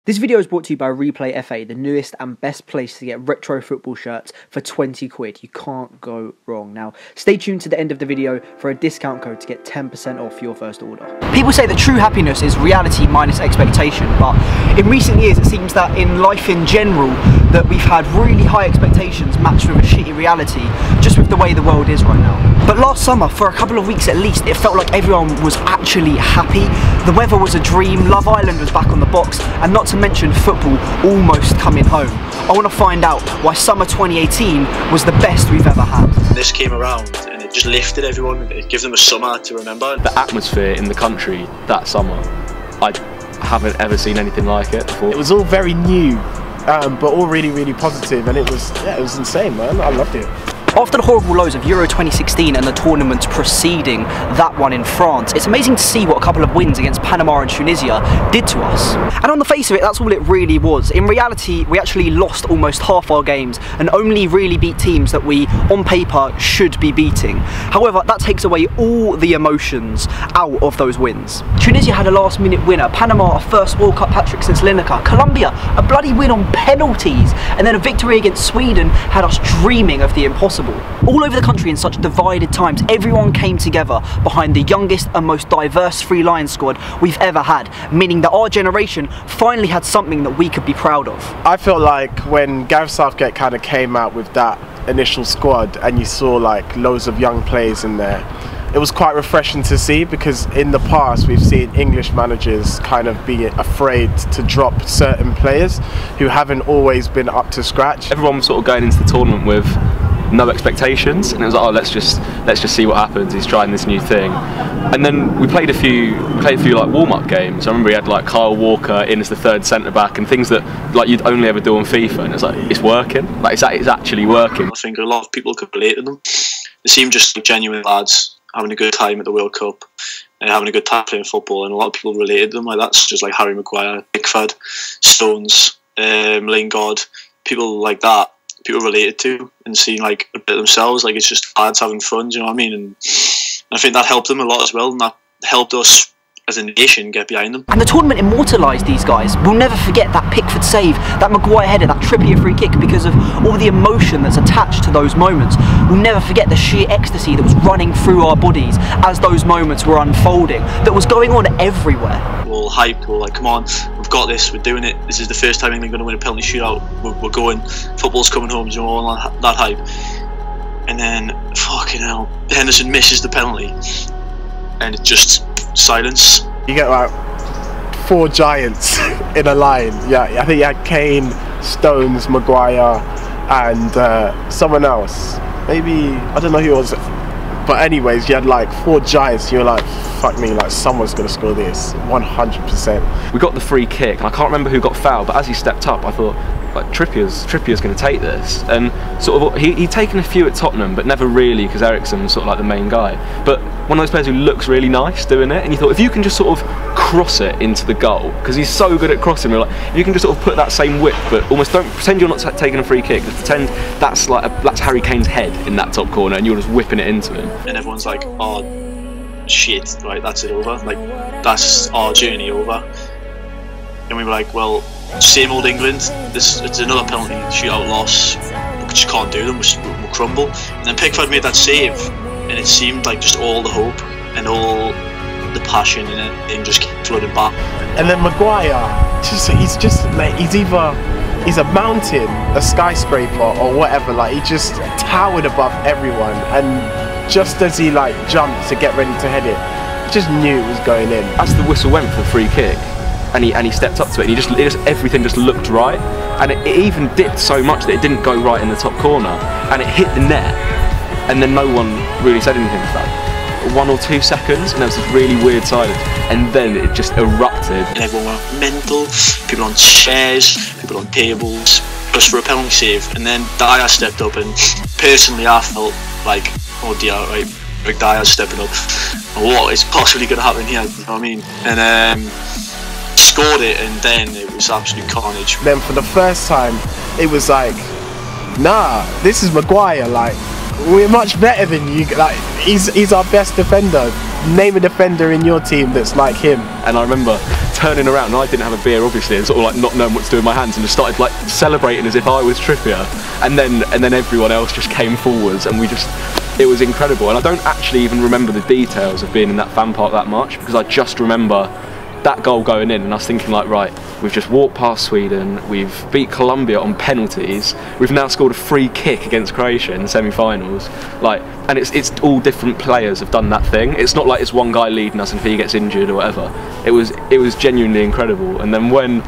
This video is brought to you by Replay FA, the newest and best place to get retro football shirts for 20 quid. You can't go wrong. Now, stay tuned to the end of the video for a discount code to get 10% off your first order. People say that true happiness is reality minus expectation, but in recent years it seems that in life in general that we've had really high expectations matched with a shitty reality, just with the way the world is right now. But last summer, for a couple of weeks at least, it felt like everyone was actually happy. The weather was a dream, Love Island was back on the box, and not to mention football almost coming home. I want to find out why summer 2018 was the best we've ever had. This came around and it just lifted everyone, it gave them a summer to remember. The atmosphere in the country that summer, I haven't ever seen anything like it before. It was all very new, but all really positive, and it was insane, man. I loved it. After the horrible lows of Euro 2016 and the tournaments preceding that one in France, it's amazing to see what a couple of wins against Panama and Tunisia did to us. And on the face of it, that's all it really was. In reality, we actually lost almost half our games and only really beat teams that we, on paper, should be beating. However, that takes away all the emotions out of those wins. Tunisia had a last-minute winner, Panama a first World Cup hat-trick since Lineker, Colombia a bloody win on penalties, and then a victory against Sweden had us dreaming of the impossible. All over the country in such divided times, everyone came together behind the youngest and most diverse Three Lions squad we've ever had, meaning that our generation finally had something that we could be proud of. I felt like when Gareth Southgate kind of came out with that initial squad and you saw like loads of young players in there, it was quite refreshing to see, because in the past we've seen English managers kind of be afraid to drop certain players who haven't always been up to scratch. Everyone was sort of going into the tournament with no expectations, and it was like, oh, let's just see what happens. He's trying this new thing, and then we played a few like warm-up games. I remember we had like Kyle Walker in as the third centre back, and things that like you'd only ever do on FIFA, and it's like it's working. Like it's actually working. I think a lot of people could relate to them. They seem just like genuine lads having a good time at the World Cup and having a good time playing football, and a lot of people related to them. Like that's just like Harry Maguire, Pickford, Stones, Lingard, people like that. People related to and seeing like a bit of themselves, like it's just lads having fun, do you know what I mean? And I think that helped them a lot as well, and that helped us as a nation get behind them. And the tournament immortalised these guys. We'll never forget that Pickford save, that Maguire header, that Trippier free kick, because of all the emotion that's attached to those moments. We'll never forget the sheer ecstasy that was running through our bodies as those moments were unfolding, that was going on everywhere. We're all hyped, we're like, come on, we've got this, we're doing it, this is the first time England are going to win a penalty shootout, we're going, football's coming home, you know, all that hype. And then, fucking hell, Henderson misses the penalty, and it's just silence. You get like 4 giants in a line. Yeah, I think you had Kane, Stones, Maguire, and someone else. Maybe, I don't know who it was. But anyways, you had like 4 giants. You're like, fuck me, like someone's gonna score this, 100%. We got the free kick, and I can't remember who got fouled, but as he stepped up, I thought, like Trippier's going to take this, and sort of he'd taken a few at Tottenham, but never really, because Eriksen was sort of like the main guy. But one of those players who looks really nice doing it, and you thought if you can just sort of cross it into the goal, because he's so good at crossing, we're like, if you can just sort of put that same width, but almost don't pretend you're not taking a free kick, just pretend that's like that's Harry Kane's head in that top corner, and you're just whipping it into him. And everyone's like, oh shit, right, that's it over, like that's our journey over. And we were like, well, same old England, it's another penalty shootout loss, we just can't do them, we'll crumble. And then Pickford made that save, and it seemed like just all the hope and all the passion in it, and just kept flooding back. And then Maguire, he's a mountain, a skyscraper or whatever, like he just towered above everyone, and just as he like jumped to get ready to head it, just knew it was going in. As the whistle went for the free kick, and he stepped up to it, and everything just looked right, and it even dipped so much that it didn't go right in the top corner, and it hit the net, and then no one really said anything for that. 1 or 2 seconds, and there was this really weird silence, and then it just erupted. And everyone went mental, people on chairs, people on tables, just for a penalty save. And then Dyer stepped up, and personally I felt like, oh dear, right, like Dyer's stepping up, what is possibly going to happen here, you know what I mean? And scored it, and then it was absolute carnage. Then for the first time, it was like, nah, this is Maguire, like, we're much better than you, like, he's our best defender. name a defender in your team that's like him. And I remember turning around, and I didn't have a beer obviously, and sort of like not knowing what to do with my hands, and just started like celebrating as if I was Trippier, and then everyone else just came forwards, and it was incredible. And I don't actually even remember the details of being in that fan park that much, because I just remember that goal going in and us thinking like, right, we've just walked past Sweden, we've beat Colombia on penalties, we've now scored a free kick against Croatia in the semi-finals, like, and it's all different players have done that thing. It's not like it's one guy leading us and if he gets injured or whatever. It was genuinely incredible. And then when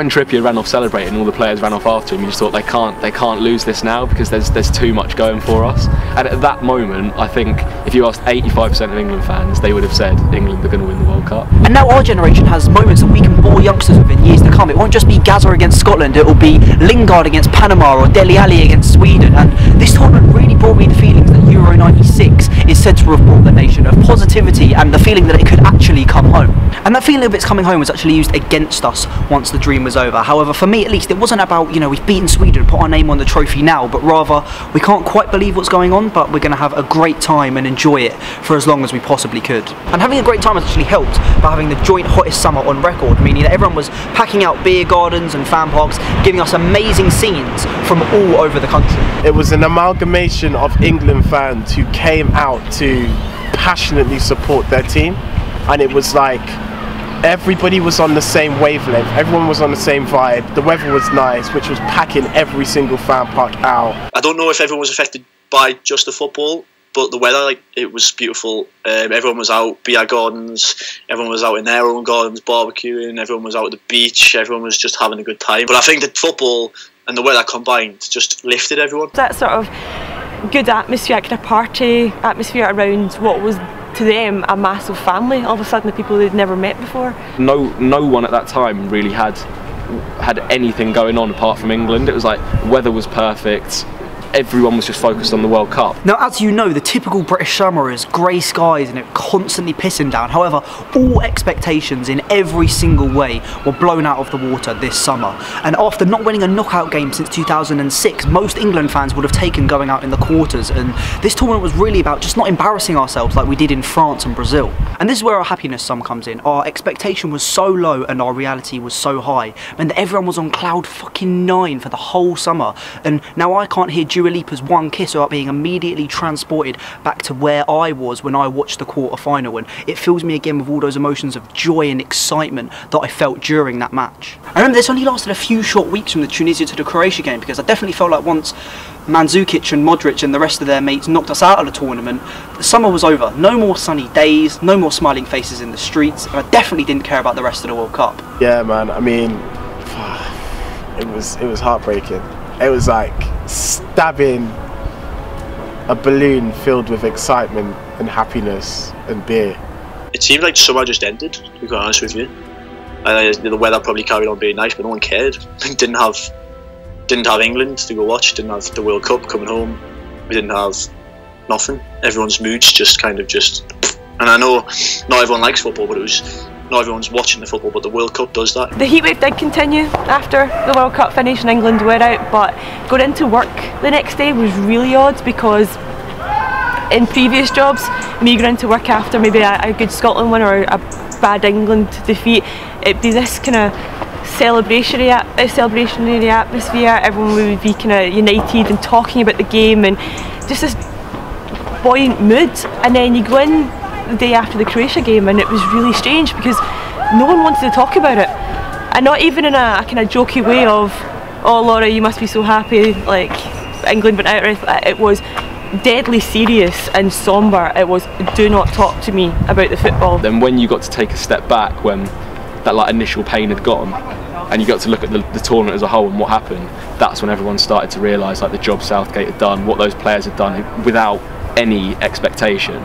Trippier ran off celebrating, all the players ran off after him, you just thought they can't lose this now, because there's too much going for us. And at that moment, I think if you asked 85% of England fans, they would have said England are going to win the World Cup. And now our generation has moments that we can bore youngsters with in years to come. It won't just be Gaza against Scotland, it will be Lingard against Panama or Dele Alli against Sweden. And this tournament really brought me the feelings that Euro 96 is said to have brought the nation, of positivity and the feeling that it could actually come home. And that feeling of it's coming home was actually used against us once the dream was over. However, for me at least, it wasn't about, you know, we've beaten Sweden, put our name on the trophy now, but rather we can't quite believe what's going on, but we're going to have a great time and enjoy it for as long as we possibly could. And having a great time has actually helped by having the joint hottest summer on record, meaning that everyone was packing out beer gardens and fan parks, giving us amazing scenes from all over the country. It was an amalgamation of England fans who came out to passionately support their team, and it was like everybody was on the same wavelength, everyone was on the same vibe, the weather was nice, which was packing every single fan park out. I don't know if everyone was affected by just the football, but the weather, like, it was beautiful. Everyone was out, beer gardens, everyone was out in their own gardens barbecuing, everyone was out at the beach, everyone was just having a good time. But I think that football and the weather combined just lifted everyone. That sort of good atmosphere, kind of party atmosphere around what was to them a massive family. All of a sudden, the people they'd never met before. No one at that time really had anything going on apart from England. It was like weather was perfect. Everyone was just focused on the World Cup. Now, as you know, the typical British summer is grey skies and it constantly pissing down. However, all expectations in every single way were blown out of the water this summer. And after not winning a knockout game since 2006, most England fans would have taken going out in the quarters. And this tournament was really about just not embarrassing ourselves like we did in France and Brazil. And this is where our happiness sum comes in. Our expectation was so low and our reality was so high. And everyone was on cloud fucking 9 for the whole summer. And now I can't hear Dua Lipa's One Kiss without being immediately transported back to where I was when I watched the quarter-final, and it fills me again with all those emotions of joy and excitement that I felt during that match. I remember this only lasted a few short weeks from the Tunisia to the Croatia game, because I definitely felt like once Mandzukic and Modric and the rest of their mates knocked us out of the tournament, the summer was over. No more sunny days, no more smiling faces in the streets, and I definitely didn't care about the rest of the World Cup. Yeah, man, I mean, it was heartbreaking. It was like stabbing a balloon filled with excitement and happiness and beer. It seemed like summer just ended, to be quite honest with you. The weather probably carried on being nice, but no one cared. Didn't have England to go watch, didn't have the World Cup coming home. We didn't have nothing. Everyone's moods just kind of and I know not everyone likes football, but not everyone's watching the football, but the World Cup does that. The heatwave did continue after the World Cup finished and England were out, but going into work the next day was really odd, because in previous jobs, me going into work after maybe a good Scotland win or a bad England defeat, it'd be this kind of celebrationary atmosphere. Everyone would be kind of united and talking about the game and just this buoyant mood. And then you go in the day after the Croatia game and it was really strange because no one wanted to talk about it, and not even in a kind of jokey way of, oh Laura, you must be so happy like England went out. It was deadly serious and sombre. It was, do not talk to me about the football. Then when you got to take a step back, when that like initial pain had gone and you got to look at the tournament as a whole and what happened, that's when everyone started to realise like the job Southgate had done, what those players had done without any expectation,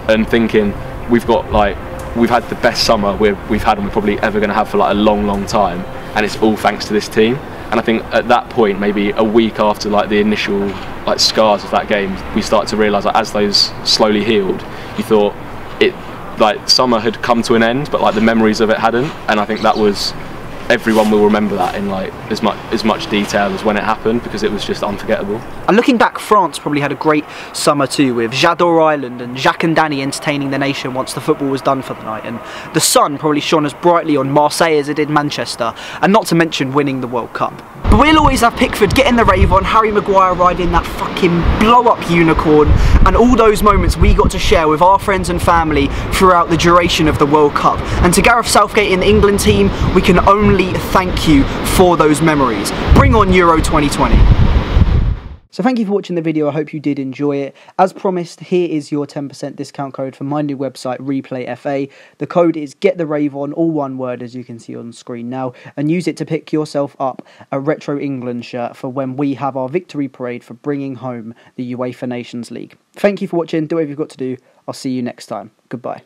and thinking we've had the best summer we've had and we're probably ever going to have for like a long time, and it's all thanks to this team. And I think at that point, maybe a week after like the initial like scars of that game, we started to realise like as those slowly healed, you thought it like summer had come to an end, but like the memories of it hadn't. And I think that was everyone will remember that in like as much detail as when it happened, because it was just unforgettable. And looking back, France probably had a great summer too, with J'adore Island and Jacques and Danny entertaining the nation once the football was done for the night, and the sun probably shone as brightly on Marseille as it did Manchester, and not to mention winning the World Cup. But we'll always have Pickford getting the rave on, Harry Maguire riding that fucking blow-up unicorn, and all those moments we got to share with our friends and family throughout the duration of the World Cup. And to Gareth Southgate and the England team, we can only thank you for those memories. Bring on Euro 2020. So thank you for watching the video. I hope you did enjoy it. As promised, here is your 10% discount code for my new website, ReplayFA. The code is GetTheRaveOn, all one word, as you can see on screen now, and use it to pick yourself up a Retro England shirt for when we have our victory parade for bringing home the UEFA Nations League. Thank you for watching. Do whatever you've got to do. I'll see you next time. Goodbye.